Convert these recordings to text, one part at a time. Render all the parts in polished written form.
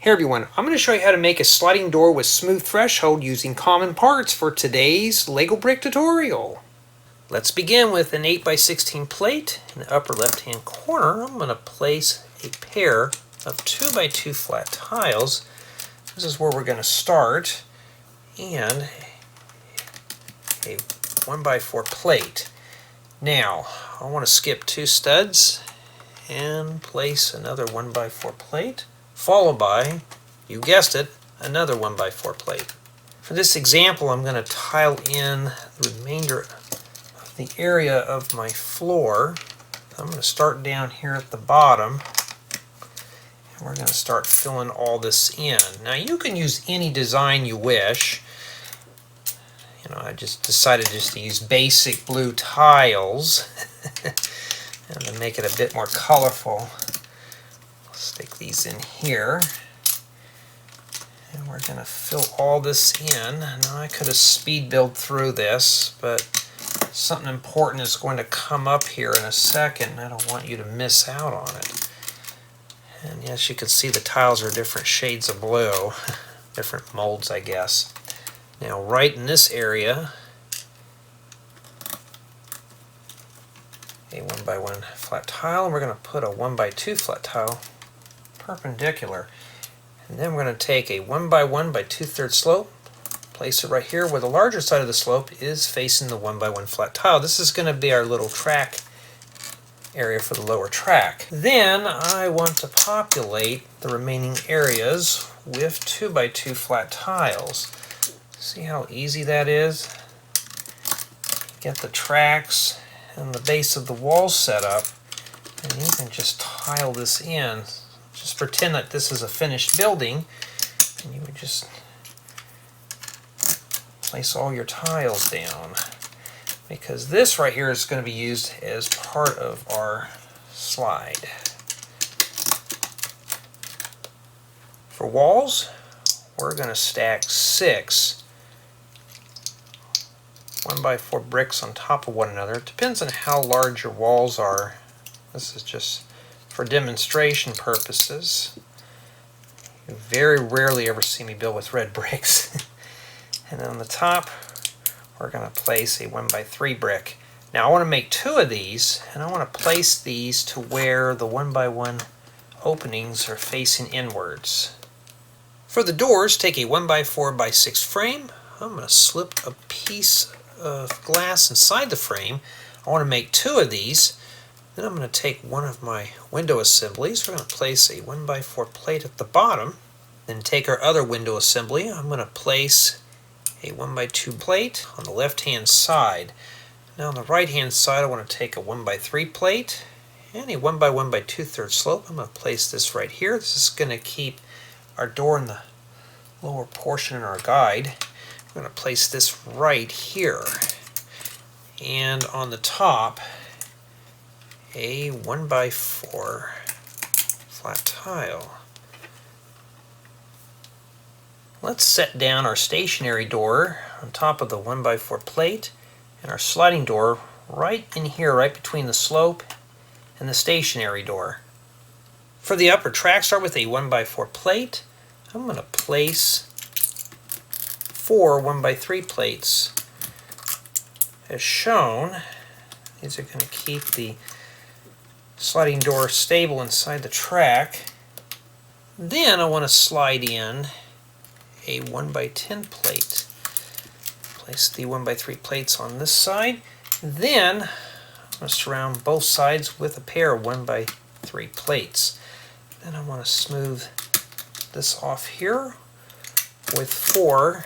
Hey everyone, I'm going to show you how to make a sliding door with smooth threshold using common parts for today's Lego brick tutorial. Let's begin with an 8x16 plate. In the upper left hand corner, I'm going to place a pair of 2x2 flat tiles. This is where we're going to start, and a 1x4 plate. Now, I want to skip 2 studs and place another 1x4 plate, followed by, you guessed it, another 1x4 plate. For this example, I'm going to tile in the remainder of the area of my floor. I'm going to start down here at the bottom, and we're going to start filling all this in. Now you can use any design you wish. I just decided to use basic blue tiles and to make it a bit more colorful. Stick these in here, and we're going to fill all this in. Now I could have speed built through this, but something important is going to come up here in a second, and I don't want you to miss out on it. And yes, you can see the tiles are different shades of blue, different molds, I guess. Now right in this area, a 1x1 flat tile, and we're going to put a 1x2 flat tile perpendicular. And then we're going to take a 1x1 by 2/3 slope, place it right here where the larger side of the slope is facing the 1x1 flat tile. This is going to be our little track area for the lower track. Then I want to populate the remaining areas with 2x2 flat tiles. See how easy that is? Get the tracks and the base of the wall set up, and you can just tile this in. Just pretend that this is a finished building, and you would just place all your tiles down, because this right here is going to be used as part of our slide. For walls, we're going to stack 6 1x4 bricks on top of one another. It depends on how large your walls are. This is just for demonstration purposes. You very rarely ever see me build with red bricks. And on the top, we're going to place a 1x3 brick. Now I want to make 2 of these, and I want to place these to where the 1x1 openings are facing inwards. For the doors, take a 1x4x6 frame. I'm going to slip a piece of glass inside the frame. I want to make 2 of these. Then I'm going to take one of my window assemblies. We're going to place a 1x4 plate at the bottom. Then take our other window assembly. I'm going to place a 1x2 plate on the left hand side. Now on the right hand side, I want to take a 1x3 plate and a 1x1 by 2/3 slope. I'm going to place this right here. This is going to keep our door in the lower portion in our guide. I'm going to place this right here, and on the top a 1x4 flat tile. Let's set down our stationary door on top of the 1x4 plate and our sliding door right in here, right between the slope and the stationary door. For the upper track, start with a 1x4 plate. I'm going to place 4 1x3 plates as shown. These are going to keep the sliding door stable inside the track. Then I want to slide in a 1x10 plate. Place the 1x3 plates on this side. Then I'm going to surround both sides with a pair of 1x3 plates. Then I want to smooth this off here with 4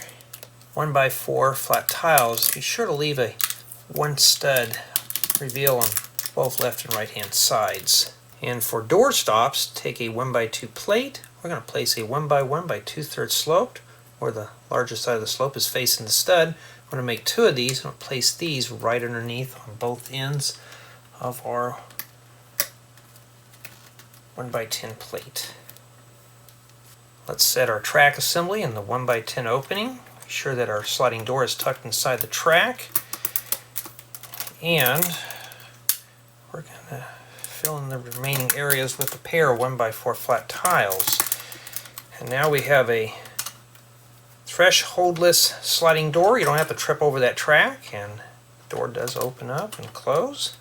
1x4 flat tiles. Be sure to leave a 1 stud reveal on both left and right hand sides. And for door stops, take a 1x2 plate. We're going to place a 1x1 by 2/3 slope where the larger side of the slope is facing the stud. I'm going to make 2 of these. I'm going to place these right underneath on both ends of our 1x10 plate. Let's set our track assembly in the 1x10 opening. Be sure that our sliding door is tucked inside the track. And we're going to fill in the remaining areas with a pair of 1x4 flat tiles. And now we have a thresholdless sliding door. You don't have to trip over that track, and the door does open up and close.